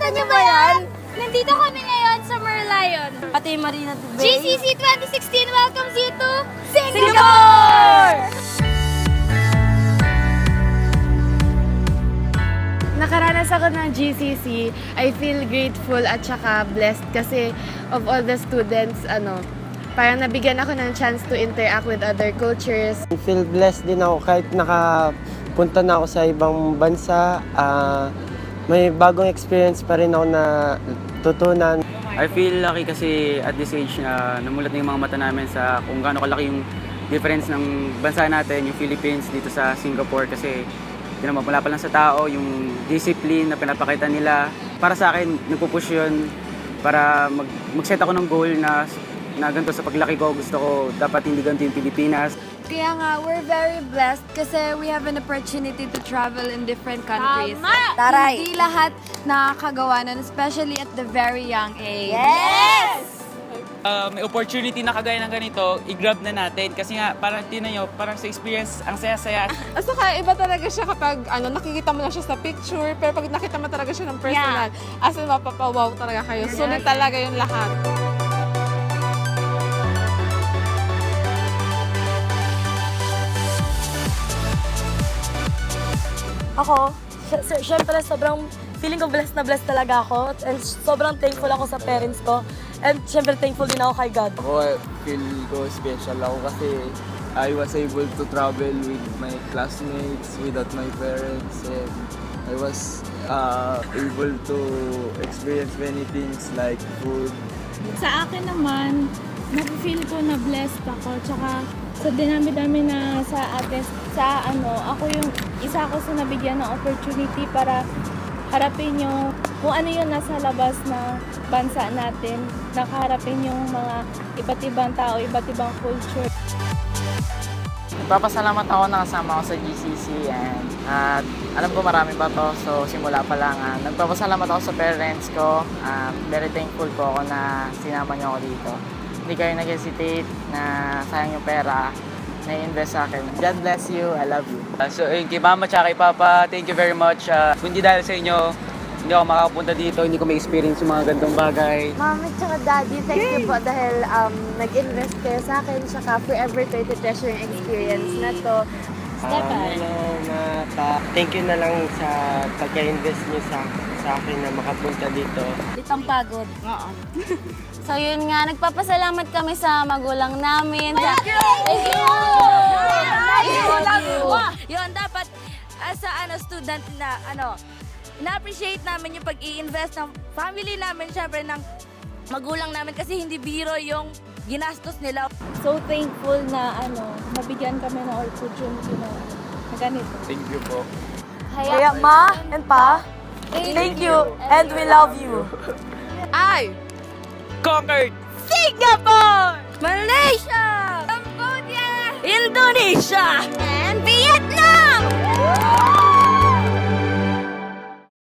Nakita niyo ba yan? Nandito kami ngayon sa Merlion. Pati Marina Bay. GCC 2016 welcomes you to Singapore! Nakaranas ako ng GCC, I feel grateful at saka blessed kasi of all the students, parang nabigyan ako ng chance to interact with other cultures. I feel blessed din ako kahit nakapunta na ako sa ibang bansa. May bagong experience pa rin ako na tutunan. I feel lucky kasi at this age na namulat na yung mga mata namin sa kung gaano kalaki yung difference ng bansa natin, yung Philippines dito sa Singapore kasi mula pa lang sa tao, yung discipline na pinapakita nila. Para sa akin, nagpupush yun para mag-set ako ng goal na ganito sa paglaki ko. Gusto ko dapat hindi ganito yung Pilipinas. Kaya nga, we're very blessed kasi we have an opportunity to travel in different countries. Taray! Hindi lahat nakakagawa nun, especially at the very young age. Yes! May opportunity na kagaya ng ganito, i-grab na natin. Kasi nga, parang tinan nyo, parang sa experience, ang saya-saya. At saka iba talaga siya kapag nakikita mo lang siya sa picture, pero pag nakita mo talaga siya ng personal, as in mapapawaw talaga kayo. Sulit talaga yung lahat. Ako, syempre sobrang feeling ko blessed na blessed talaga ako. And sobrang thankful ako sa parents ko. And syempre thankful din ako kay God. Ako, feel ko special ako kasi I was able to travel with my classmates, without my parents, and I was able to experience many things like food. Sa akin naman, nafe-feel ko na blessed ako. Tsaka sa dinami-dami na ako yung isa ako sa nabigyan ng opportunity para harapin yung kung ano yung nasa labas na bansa natin. Nakaharapin yung mga iba't ibang tao, iba't ibang culture. Nagpapasalamat ako na kasama ako sa GCC and alam ko marami pa to, so simula pa lang. Nagpapasalamat ako sa parents ko. Very thankful po ako na sinama niyo ako dito. Hindi kayo nag-hesitate na sayang yung pera na i-invest sa akin. God bless you. I love you. So kay mama at kay papa, thank you very much. Kung hindi dahil sa inyo, hindi ako makakapunta dito, hindi ko ma-experience yung mga ganitong bagay. Mami at daddy, thank you po dahil nag-invest kayo sa akin, saka forever kayo to treasure yung experience na to. Thank you na lang sa pagka-invest niyo sa akin na makapunta dito. Ditang pagod. Oo. So yun nga, nagpapasalamat kami sa magulang namin. Thank you! Yun, dapat as a student na na-appreciate namin yung pag-i-invest ng family namin, syempre ng magulang namin kasi hindi biro yung ginastos nila. So thankful na nabigyan kami ng opportunity na ganito. Thank you po. Kaya ma and pa, thank you and we love you. I Conquered! Singapore! Malaysia! Cambodia! Indonesia! And Vietnam!